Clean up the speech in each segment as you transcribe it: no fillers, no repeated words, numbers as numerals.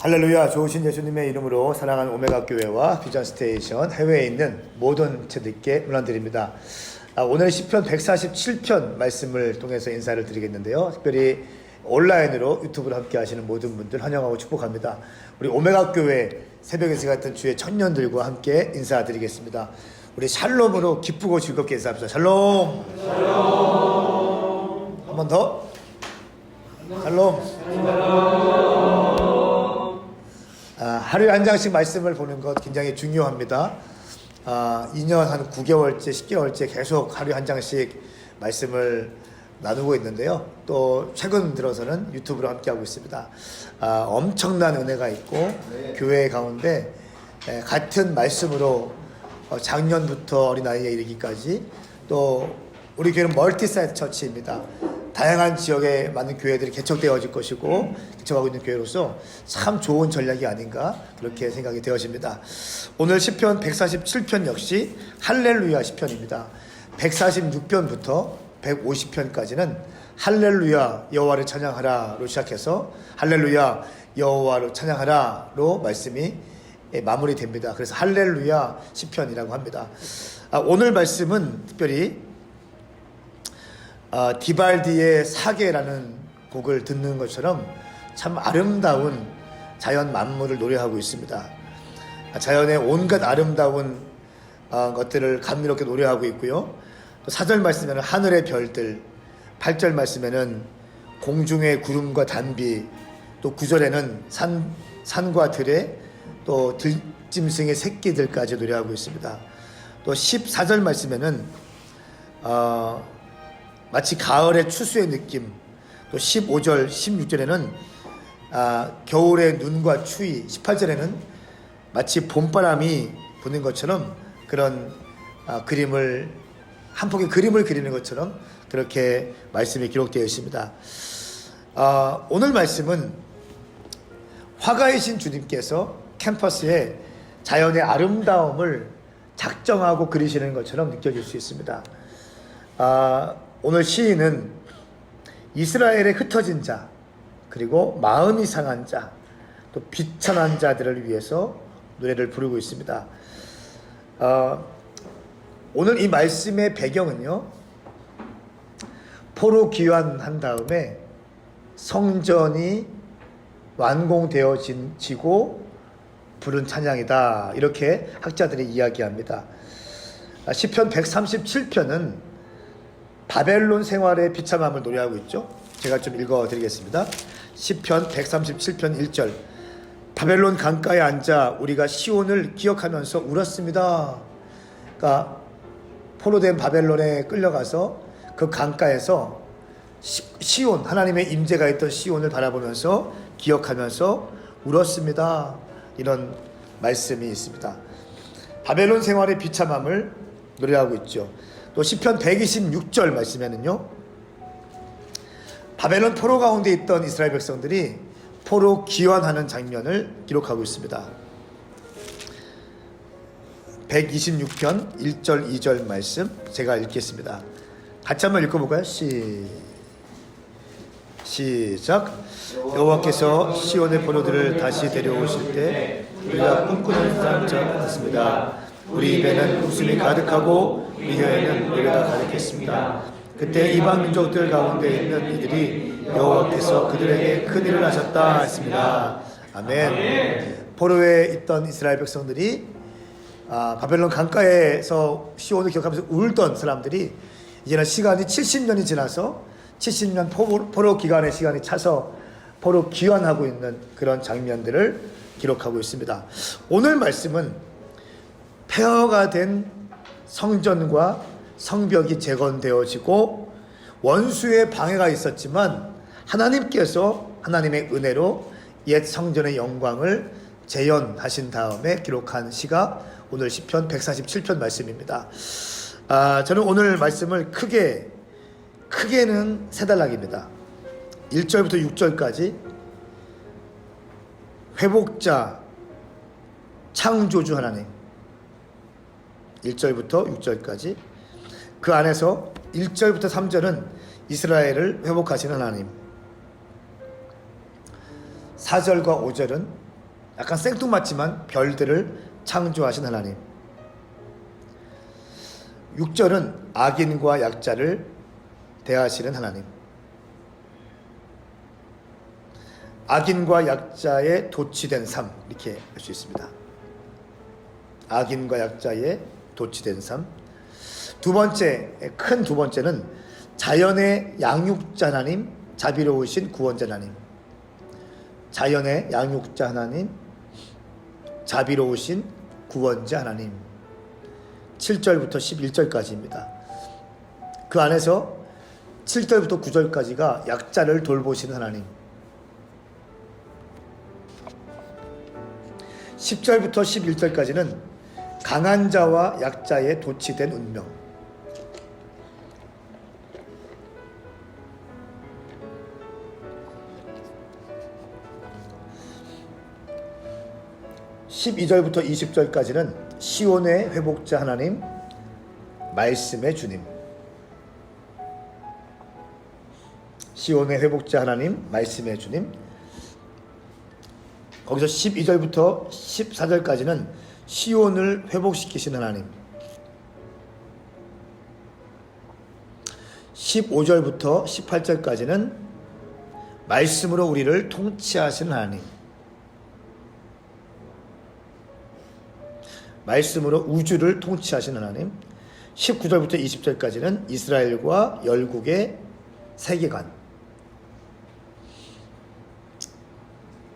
할렐루야. 좋으신 예수님의 이름으로 사랑하는 오메가 교회와 비전 스테이션 해외에 있는 모든 제들께 문안드립니다. 오늘 시편 147편 말씀을 통해서 인사를 드리겠는데요. 특별히 온라인으로 유튜브를 함께 하시는 모든 분들 환영하고 축복합니다. 우리 오메가 교회 새벽에 같은 주의 청년들과 함께 인사드리겠습니다. 우리 샬롬으로 기쁘고 즐겁게 인사합시다. 샬롬. 샬롬. 한 번 더. 샬롬. 하루에 한 장씩 말씀을 보는 것 굉장히 중요합니다. 2년 한 9개월째, 10개월째 계속 하루에 한 장씩 말씀을 나누고 있는데요. 또 최근 들어서는 유튜브로 함께하고 있습니다. 엄청난 은혜가 있고 교회 가운데 같은 말씀으로 작년부터 어린아이에 이르기까지 또 우리 교회는 멀티사이트 처치입니다. 다양한 지역에 많은 교회들이 개척되어질 것이고 개척하고 있는 교회로서 참 좋은 전략이 아닌가 그렇게 생각이 되어집니다. 오늘 시편 147편 역시 할렐루야 시편입니다. 146편부터 150편까지는 할렐루야 여호와를 찬양하라로 시작해서 할렐루야 여호와를 찬양하라로 말씀이 마무리됩니다. 그래서 할렐루야 시편이라고 합니다. 오늘 말씀은 특별히 디발디의 사계라는 곡을 듣는 것처럼 참 아름다운 자연 만물을 노래하고 있습니다. 자연의 온갖 아름다운 것들을 감미롭게 노래하고 있고요. 또 4절 말씀에는 하늘의 별들, 8절 말씀에는 공중의 구름과 단비, 또 9절에는 산과 들에 또 들짐승의 새끼들까지 노래하고 있습니다. 또 14절 말씀에는 마치 가을의 추수의 느낌, 또 15절, 16절에는 겨울의 눈과 추위, 18절에는 마치 봄바람이 부는 것처럼 그런 그림을 한 폭의 그림을 그리는 것처럼 그렇게 말씀이 기록되어 있습니다. 오늘 말씀은 화가이신 주님께서 캠퍼스에 자연의 아름다움을 작정하고 그리시는 것처럼 느껴질 수 있습니다. 오늘 시인은 이스라엘의 흩어진 자, 그리고 마음이 상한 자, 또 비천한 자들을 위해서 노래를 부르고 있습니다. 오늘 이 말씀의 배경은요, 포로 귀환한 다음에 성전이 완공되어지고 부른 찬양이다. 이렇게 학자들이 이야기합니다. 시편 137편은 바벨론 생활의 비참함을 노래하고 있죠. 제가 좀 읽어드리겠습니다. 시편 137편 1절 바벨론 강가에 앉아 우리가 시온을 기억하면서 울었습니다. 그러니까 포로된 바벨론에 끌려가서 그 강가에서 시온, 하나님의 임재가 있던 시온을 바라보면서 기억하면서 울었습니다. 이런 말씀이 있습니다. 바벨론 생활의 비참함을 노래하고 있죠. 또 시편 126절 말씀에는요, 바벨론 포로 가운데 있던 이스라엘 백성들이 포로 귀환하는 장면을 기록하고 있습니다. 126편 1절 2절 말씀 제가 읽겠습니다. 같이 한번 읽어볼까요? 시작. 여호와께서 시온의 포로들을 다시 데려오실 때 우리가 꿈꾸는 사람처럼 같습니다. 우리 입에는 웃음이 가득하고 우리 혀에는 노래가 가득했습니다. 그때 이방 민족들 가운데 있는 이들이 여호와께서 그들에게 큰 일을 하셨다 했습니다. 아멘. 포로에 있던 이스라엘 백성들이 바벨론 강가에서 시온을 기억하면서 울던 사람들이 이제는 시간이 70년이 지나서 70년 포로 기간의 시간이 차서 포로 귀환하고 있는 그런 장면들을 기록하고 있습니다. 오늘 말씀은 폐허가 된 성전과 성벽이 재건되어지고 원수의 방해가 있었지만 하나님께서 하나님의 은혜로 옛 성전의 영광을 재현하신 다음에 기록한 시가 오늘 시편 147편 말씀입니다. 저는 오늘 말씀을 크게는 세 단락입니다. 1절부터 6절까지 회복자, 창조주 하나님, 1절부터 6절까지 그 안에서 1절부터 3절은 이스라엘을 회복하시는 하나님, 4절과 5절은 약간 생뚱맞지만 별들을 창조하신 하나님. 6절은 악인과 약자를 대하시는 하나님. 악인과 약자의 도취된 삶, 이렇게 할 수 있습니다. 악인과 약자의 도취된 삶. 큰 두 번째는 자연의 양육자 하나님, 자비로우신 구원자 하나님. 자연의 양육자 하나님, 자비로우신 구원자 하나님. 7절부터 11절까지입니다. 그 안에서 7절부터 9절까지가 약자를 돌보시는 하나님. 10절부터 11절까지는 강한 자와 약자의 도취된 운명. 12절부터 20절까지는 시온의 회복자 하나님, 말씀의 주님. 시온의 회복자 하나님, 말씀의 주님. 거기서 12절부터 14절까지는 시온을 회복시키시는 하나님. 15절부터 18절까지는 말씀으로 우리를 통치하시는 하나님. 말씀으로 우주를 통치하시는 하나님. 19절부터 20절까지는 이스라엘과 열국의 세계관.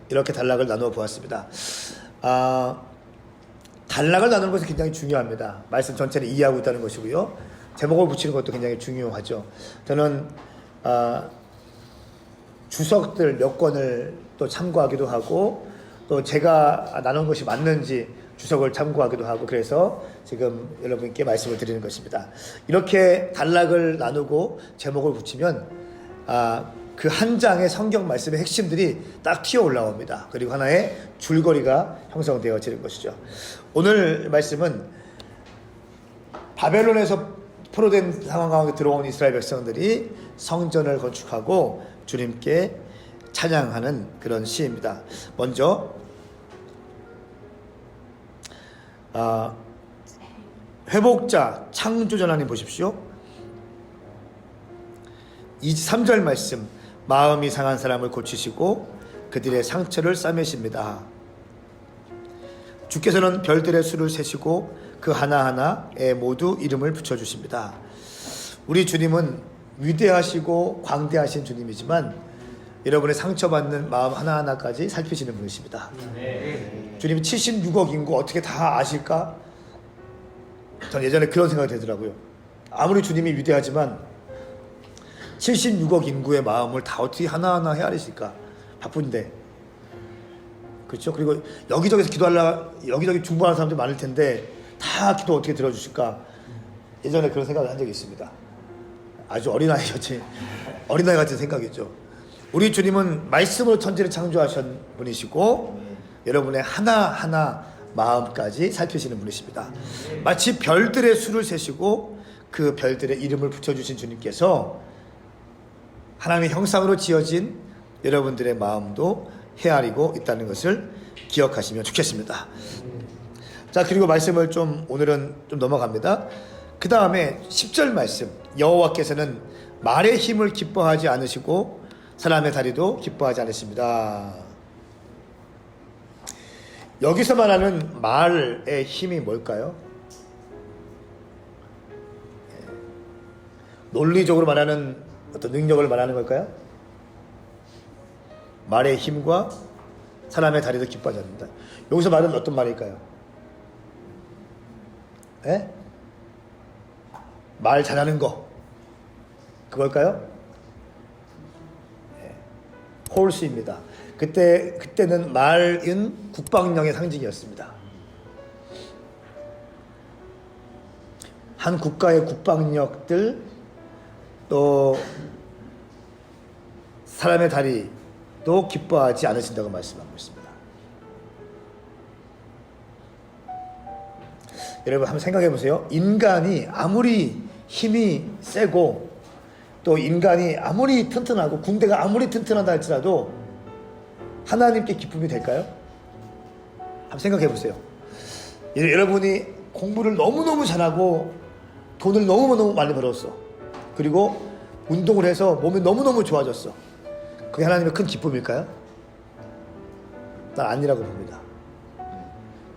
이렇게 단락을 나누어 보았습니다. 단락을 나누는 것이 굉장히 중요합니다. 말씀 전체를 이해하고 있다는 것이고요. 제목을 붙이는 것도 굉장히 중요하죠. 저는 주석들 몇 권을 또 참고하기도 하고, 또 제가 나눈 것이 맞는지 주석을 참고하기도 하고, 그래서 지금 여러분께 말씀을 드리는 것입니다. 이렇게 단락을 나누고 제목을 붙이면 그 한 장의 성경 말씀의 핵심들이 딱 튀어 올라옵니다. 그리고 하나의 줄거리가 형성되어지는 것이죠. 오늘 말씀은 바벨론에서 포로된 상황 가운데 들어온 이스라엘 백성들이 성전을 건축하고 주님께 찬양하는 그런 시입니다. 먼저 회복자 창조자 하나님 보십시오. 23절 말씀, 마음이 상한 사람을 고치시고 그들의 상처를 싸매십니다. 주께서는 별들의 수를 세시고 그 하나하나에 모두 이름을 붙여주십니다. 우리 주님은 위대하시고 광대하신 주님이지만 여러분의 상처받는 마음 하나하나까지 살피시는 분이십니다. 주님이 76억 인구 어떻게 다 아실까? 저는 예전에 그런 생각이 들더라고요. 아무리 주님이 위대하지만 76억 인구의 마음을 다 어떻게 하나하나 헤아리실까? 바쁜데. 그렇죠? 그리고 여기저기서 여기저기 중보하는 사람들이 많을 텐데 다 기도 어떻게 들어주실까? 예전에 그런 생각을 한 적이 있습니다. 아주 어린아이였지. 어린아이 같은 생각이죠. 우리 주님은 말씀으로 천지를 창조하신 분이시고 여러분의 하나하나 마음까지 살피시는 분이십니다. 마치 별들의 수를 세시고 그 별들의 이름을 붙여주신 주님께서 하나님의 형상으로 지어진 여러분들의 마음도 헤아리고 있다는 것을 기억하시면 좋겠습니다. 자, 그리고 말씀을 오늘은 좀 넘어갑니다. 그 다음에 10절 말씀, 여호와께서는 말의 힘을 기뻐하지 않으시고 사람의 다리도 기뻐하지 않으십니다. 여기서 말하는 말의 힘이 뭘까요? 논리적으로 말하는 어떤 능력을 말하는 걸까요? 말의 힘과 사람의 다리도 기뻐하지 않는다. 여기서 말은 어떤 말일까요? 말 잘하는 거, 그걸까요? 홀수입니다. 그때는 말은 국방력의 상징이었습니다. 한 국가의 국방력들, 또 사람의 다리도 기뻐하지 않으신다고 말씀하고 있습니다. 여러분 한번 생각해 보세요. 인간이 아무리 힘이 세고 또 인간이 아무리 튼튼하고 군대가 아무리 튼튼하다 할지라도 하나님께 기쁨이 될까요? 한번 생각해 보세요. 여러분이 공부를 너무너무 잘하고 돈을 너무너무 많이 벌었어. 그리고 운동을 해서 몸이 너무너무 좋아졌어. 그게 하나님의 큰 기쁨일까요? 난 아니라고 봅니다.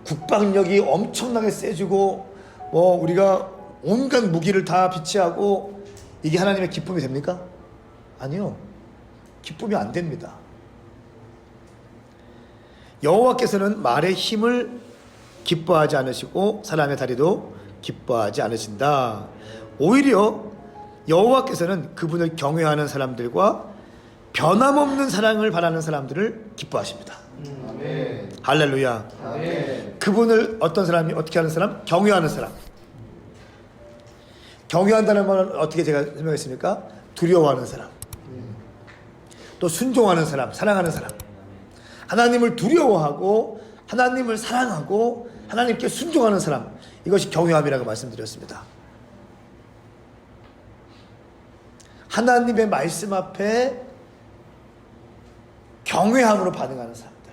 국방력이 엄청나게 세지고 우리가 온갖 무기를 다 비치하고 이게 하나님의 기쁨이 됩니까? 아니요. 기쁨이 안 됩니다. 여호와께서는 말의 힘을 기뻐하지 않으시고 사람의 다리도 기뻐하지 않으신다. 오히려 여호와께서는 그분을 경외하는 사람들과 변함없는 사랑을 바라는 사람들을 기뻐하십니다. 아멘. 할렐루야. 아멘. 그분을 어떤 사람이 어떻게 하는 사람? 경외하는 사람. 경외한다는 말은 어떻게 제가 설명했습니까? 두려워하는 사람. 또 순종하는 사람, 사랑하는 사람. 하나님을 두려워하고 하나님을 사랑하고 하나님께 순종하는 사람. 이것이 경외함이라고 말씀드렸습니다. 하나님의 말씀 앞에 경외함으로 반응하는 사람들.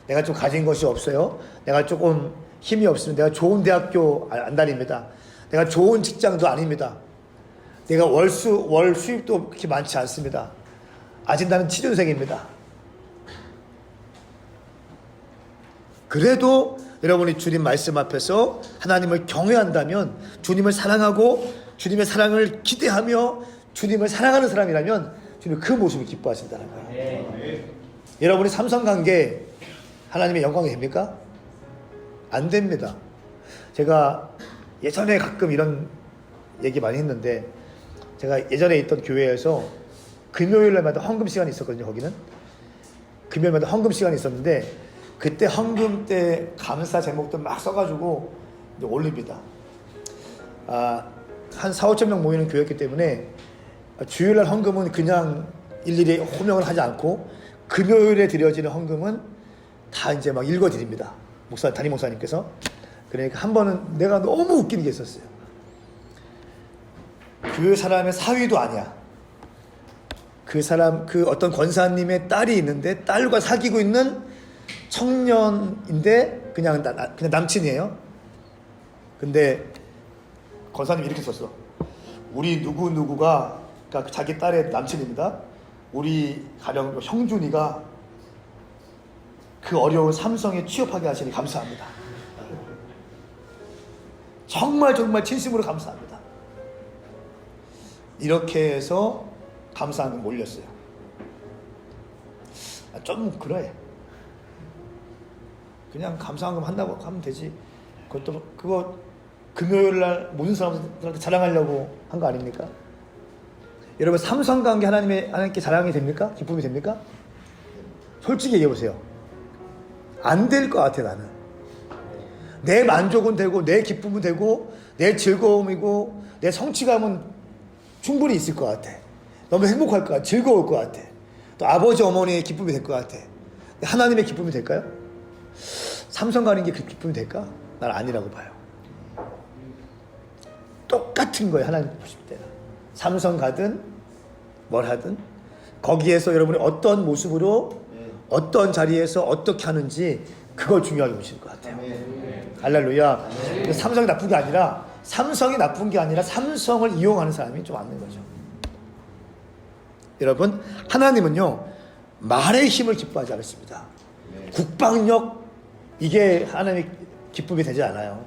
내가 좀 가진 것이 없어요. 내가 조금 힘이 없으면 내가 좋은 대학교 안 다닙니다. 내가 좋은 직장도 아닙니다. 내가 월 수입도 그렇게 많지 않습니다. 아직 나는 취준생입니다. 그래도 여러분이 주님 말씀 앞에서 하나님을 경외한다면, 주님을 사랑하고 주님의 사랑을 기대하며 주님을 사랑하는 사람이라면 주님 그 모습을 기뻐하신다는 거예요. 네. 여러분이 삼성관계 하나님의 영광이 됩니까? 안 됩니다. 제가 예전에 가끔 이런 얘기 많이 했는데, 제가 예전에 있던 교회에서 금요일날마다 헌금 시간이 있었거든요. 거기는 금요일마다 헌금 시간이 있었는데, 그때 헌금 때 감사 제목들 막 써가지고 이제 올립니다. 한 4, 5천 명 모이는 교회였기 때문에 주일날 헌금은 그냥 일일이 호명을 하지 않고 금요일에 드려지는 헌금은 다 이제 막 읽어드립니다. 담임 목사님께서. 그러니까 한 번은 내가 너무 웃기는 게 있었어요. 교회 사람의 사위도 아니야. 그 어떤 권사님의 딸이 있는데 딸과 사귀고 있는 청년인데 그냥 남친이에요. 근데 권사님이 이렇게 썼어. 우리 누구누구가, 그러니까 자기 딸의 남친입니다. 우리 가령 형준이가 그 어려운 삼성에 취업하게 하시니 감사합니다. 정말 진심으로 감사합니다. 이렇게 해서 감사한 게 몰렸어요. 좀 그래. 그냥 감사한금 한다고 하면 되지. 그거 금요일날 모든 사람들한테 자랑하려고 한 거 아닙니까? 여러분, 삼성관계 하나님께 자랑이 됩니까? 기쁨이 됩니까? 솔직히 얘기해보세요. 안 될 것 같아. 나는 내 만족은 되고 내 기쁨은 되고 내 즐거움이고 내 성취감은 충분히 있을 것 같아. 너무 행복할 것 같아. 즐거울 것 같아. 또 아버지 어머니의 기쁨이 될 것 같아. 하나님의 기쁨이 될까요? 삼성 가는 게 그 기쁨이 될까? 난 아니라고 봐요. 똑같은 거예요. 하나님 보실 때는. 삼성 가든 뭘 하든 거기에서 여러분이 어떤 모습으로 어떤 자리에서 어떻게 하는지 그걸 중요하게 보시는 것 같아요. 할렐루야. 삼성이 나쁜 게 아니라 삼성을 이용하는 사람이 좀 많은 거죠. 여러분, 하나님은요 말의 힘을 기뻐하지 않습니다. 국방력, 이게 하나님의 기쁨이 되지 않아요.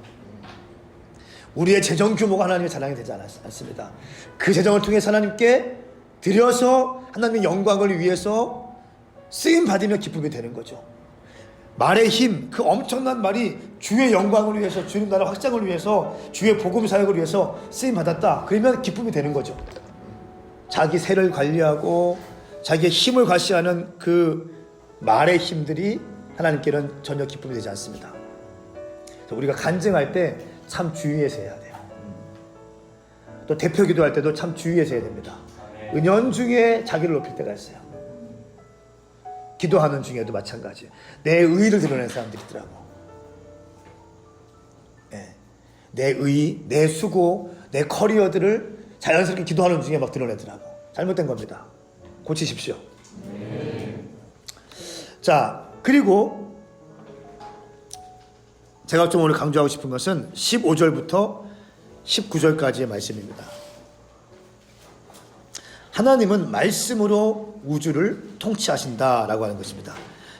우리의 재정 규모가 하나님의 자랑이 되지 않습니다. 그 재정을 통해서 하나님께 드려서 하나님의 영광을 위해서 쓰임 받으며 기쁨이 되는 거죠. 말의 힘, 그 엄청난 말이 주의 영광을 위해서, 주님 나라 확장을 위해서, 주의 복음 사역을 위해서 쓰임 받았다. 그러면 기쁨이 되는 거죠. 자기 세를 관리하고 자기의 힘을 과시하는 그 말의 힘들이 하나님께는 전혀 기쁨이 되지 않습니다. 우리가 간증할 때 참 주의해서 해야 돼요. 또 대표 기도할 때도 참 주의해서 해야 됩니다. 은연중에 자기를 높일 때가 있어요. 기도하는 중에도 마찬가지예요. 내 의의를 드러내는 사람들이 있더라고. 내 의의, 내 수고, 내 커리어들을 자연스럽게 기도하는 중에 막 드러내더라고. 잘못된 겁니다. 고치십시오. 자, 그리고 제가 좀 오늘 강조하고 싶은 것은 15절부터 19절까지의 말씀입니다. 하나님은 말씀으로 우주를 통치하신다라고 하는 것입니다.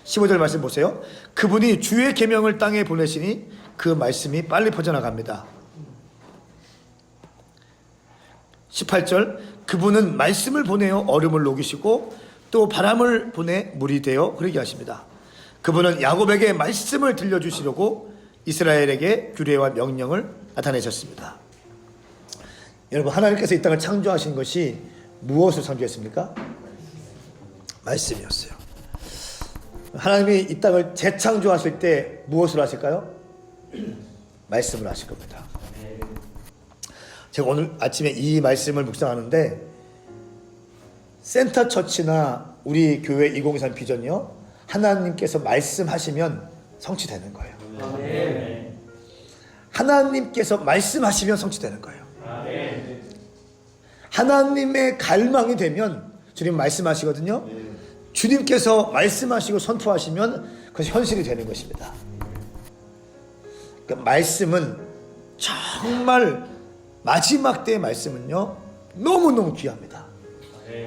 15절 말씀 보세요. 그분이 주의 계명을 땅에 보내시니 그 말씀이 빨리 퍼져나갑니다. 18절 그분은 말씀을 보내어 얼음을 녹이시고 또 바람을 보내 물이 되어 흐르게 하십니다. 그분은 야곱에게 말씀을 들려주시려고 이스라엘에게 규례와 명령을 나타내셨습니다. 여러분, 하나님께서 이 땅을 창조하신 것이 무엇을 창조했습니까? 말씀이었어요. 하나님이 이 땅을 재창조하실 때 무엇을 하실까요? 말씀을 하실 겁니다. 제가 오늘 아침에 이 말씀을 묵상하는데 센터처치나 우리 교회 2023 비전이요, 하나님께서 말씀하시면 성취되는 거예요. 하나님께서 말씀하시면 성취되는 거예요. 하나님의 갈망이 되면 주님 말씀하시거든요. 주님께서 말씀하시고 선포하시면 그것이 현실이 되는 것입니다. 그러니까 말씀은 정말 마지막 때의 말씀은요, 너무너무 귀합니다.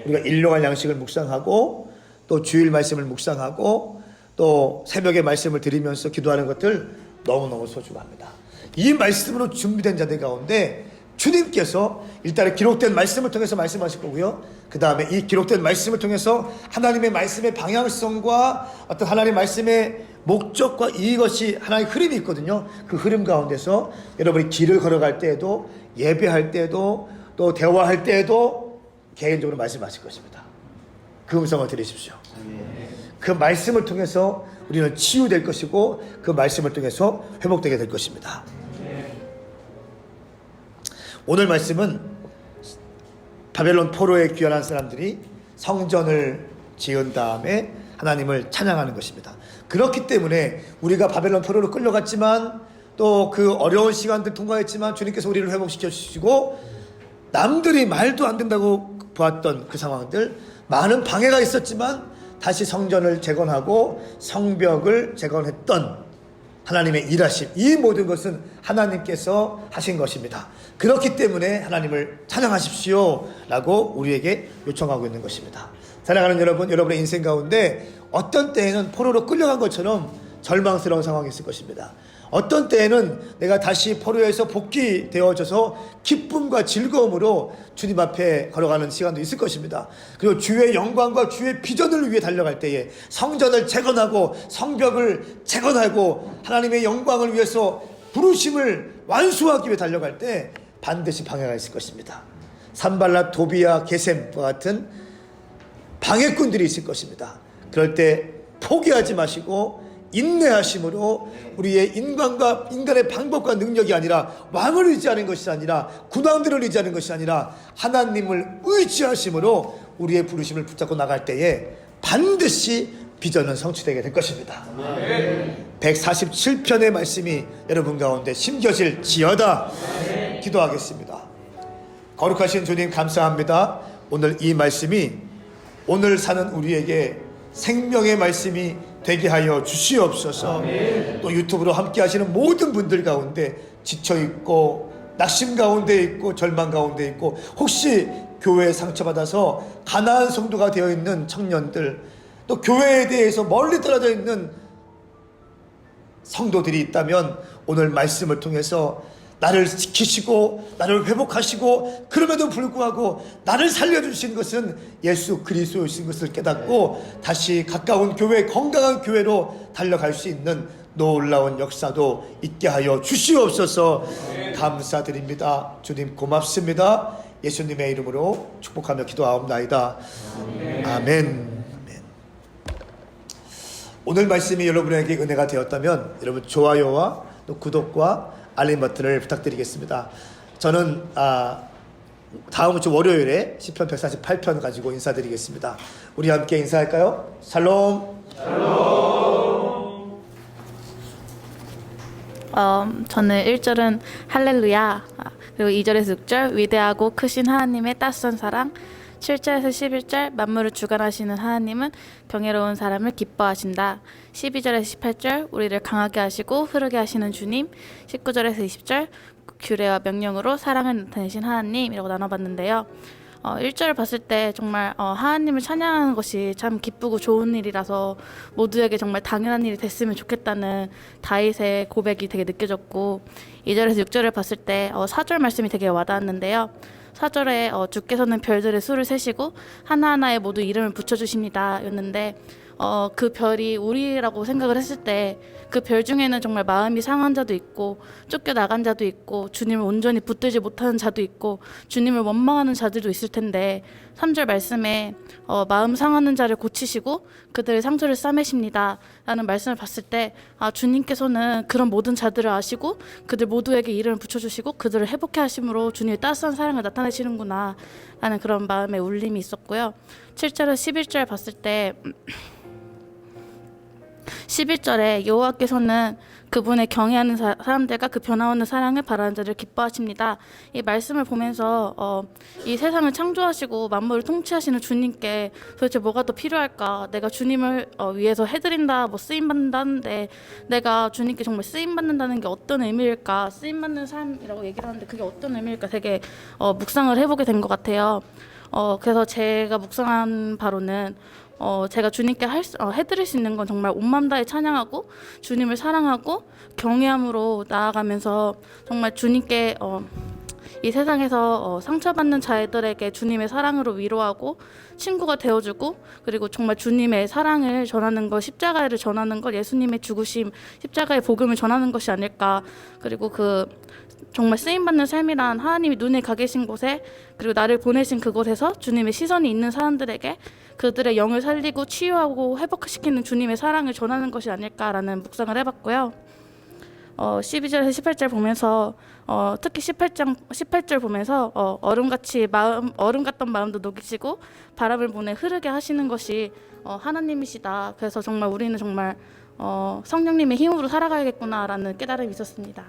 우리가 일용할 양식을 묵상하고 또 주일 말씀을 묵상하고 또 새벽에 말씀을 드리면서 기도하는 것들 너무너무 소중합니다. 이 말씀으로 준비된 자들 가운데 주님께서 일단은 기록된 말씀을 통해서 말씀하실 거고요, 그 다음에 이 기록된 말씀을 통해서 하나님의 말씀의 방향성과 어떤 하나님의 말씀의 목적과 이것이 하나의 흐름이 있거든요. 그 흐름 가운데서 여러분이 길을 걸어갈 때에도, 예배할 때에도, 또 대화할 때에도 개인적으로 말씀하실 것입니다. 그 음성을 들으십시오. 그 말씀을 통해서 우리는 치유될 것이고 그 말씀을 통해서 회복되게 될 것입니다. 오늘 말씀은 바벨론 포로에 귀환한 사람들이 성전을 지은 다음에 하나님을 찬양하는 것입니다. 그렇기 때문에 우리가 바벨론 포로로 끌려갔지만 또 그 어려운 시간들 통과했지만 주님께서 우리를 회복시켜 주시고 남들이 말도 안 된다고 보았던 그 상황들, 많은 방해가 있었지만 다시 성전을 재건하고 성벽을 재건했던 하나님의 일하심, 이 모든 것은 하나님께서 하신 것입니다. 그렇기 때문에 하나님을 찬양하십시오 라고 우리에게 요청하고 있는 것입니다. 사랑하는 여러분, 여러분의 인생 가운데 어떤 때에는 포로로 끌려간 것처럼 절망스러운 상황이 있을 것입니다. 어떤 때에는 내가 다시 포로에서 복귀되어져서 기쁨과 즐거움으로 주님 앞에 걸어가는 시간도 있을 것입니다. 그리고 주의 영광과 주의 비전을 위해 달려갈 때에 성전을 재건하고 성벽을 재건하고 하나님의 영광을 위해서 부르심을 완수하기 위해 달려갈 때 반드시 방해가 있을 것입니다. 산발랏, 도비야, 게셈과 같은 방해꾼들이 있을 것입니다. 그럴 때 포기하지 마시고 인내하심으로 우리의 인간의 방법과 능력이 아니라 왕을 의지하는 것이 아니라 군왕들을 의지하는 것이 아니라 하나님을 의지하심으로 우리의 부르심을 붙잡고 나갈 때에 반드시 비전은 성취되게 될 것입니다. 147편의 말씀이 여러분 가운데 심겨질지어다. 기도하겠습니다. 거룩하신 주님, 감사합니다. 오늘 이 말씀이 오늘 사는 우리에게 생명의 말씀이 되게 하여 주시옵소서. 또 유튜브로 함께 하시는 모든 분들 가운데 지쳐있고 낙심 가운데 있고 절망 가운데 있고 혹시 교회에 상처받아서 가난한 성도가 되어 있는 청년들, 또 교회에 대해서 멀리 떨어져 있는 성도들이 있다면 오늘 말씀을 통해서 나를 지키시고 나를 회복하시고 그럼에도 불구하고 나를 살려주신 것은 예수 그리스도이신 것을 깨닫고 다시 가까운 교회, 건강한 교회로 달려갈 수 있는 놀라운 역사도 있게 하여 주시옵소서. 감사드립니다. 주님 고맙습니다. 예수님의 이름으로 축복하며 기도하옵나이다. 아멘. 오늘 말씀이 여러분에게 은혜가 되었다면 여러분 좋아요와 또 구독과 알림 버튼을 부탁드리겠습니다. 저는 다음 주 월요일에 시편 148편 가지고 인사드리겠습니다. 우리 함께 인사할까요? 샬롬. 저는 1절은 할렐루야, 그리고 2절에서 6절 위대하고 크신 하나님의 따스한 사랑, 7절에서 11절 만물을 주관하시는 하나님은 경외로운 사람을 기뻐하신다. 12절에서 18절 우리를 강하게 하시고 흐르게 하시는 주님. 19절에서 20절 규례와 명령으로 사랑을 나타내신 하나님이라고 나눠봤는데요. 1절을 봤을 때 정말 하나님을 찬양하는 것이 참 기쁘고 좋은 일이라서 모두에게 정말 당연한 일이 됐으면 좋겠다는 다윗의 고백이 되게 느껴졌고, 2절에서 6절을 봤을 때 4절 말씀이 되게 와닿았는데요. 4절에 주께서는 별들의 수를 세시고 하나하나에 모두 이름을 붙여주십니다 였는데, 그 별이 우리라고 생각을 했을 때 그 별 중에는 정말 마음이 상한 자도 있고 쫓겨나간 자도 있고 주님을 온전히 붙들지 못하는 자도 있고 주님을 원망하는 자들도 있을 텐데, 3절 말씀에 마음 상하는 자를 고치시고 그들의 상처를 싸매십니다 라는 말씀을 봤을 때, 주님께서는 그런 모든 자들을 아시고 그들 모두에게 이름을 붙여주시고 그들을 회복해 하심으로 주님의 따스한 사랑을 나타내시는구나 라는 그런 마음의 울림이 있었고요. 7절에서 11절 봤을 때 11절에 여호와께서는 그분의 경외하는 사람들과 그 변화없는 사랑을 바라는 자를 기뻐하십니다. 이 말씀을 보면서 이 세상을 창조하시고 만물을 통치하시는 주님께 도대체 뭐가 더 필요할까? 내가 주님을 위해서 해드린다, 뭐 쓰임받는다 하는데 내가 주님께 정말 쓰임받는다는 게 어떤 의미일까? 쓰임받는 삶이라고 얘기를 하는데 그게 어떤 의미일까? 되게 묵상을 해보게 된 것 같아요. 그래서 제가 묵상한 바로는 제가 주님께 해드릴 수 있는 건 정말 온 마음 다해 찬양하고 주님을 사랑하고 경외함으로 나아가면서 정말 주님께 이 세상에서 상처받는 자들에게 주님의 사랑으로 위로하고 친구가 되어주고, 그리고 정말 주님의 사랑을 전하는 것, 십자가를 전하는 것, 예수님의 죽으심, 십자가의 복음을 전하는 것이 아닐까. 그리고 정말 쓰임받는 삶이란 하나님이 눈에 가 계신 곳에, 그리고 나를 보내신 그곳에서 주님의 시선이 있는 사람들에게 그들의 영을 살리고 치유하고 회복시키는 주님의 사랑을 전하는 것이 아닐까라는 묵상을 해봤고요. 12절에서 18절 보면서 특히 18절 보면서 얼음 같던 마음도 녹이시고 바람을 보내 흐르게 하시는 것이 하나님이시다. 그래서 정말 우리는 정말 성령님의 힘으로 살아가야겠구나라는 깨달음이 있었습니다.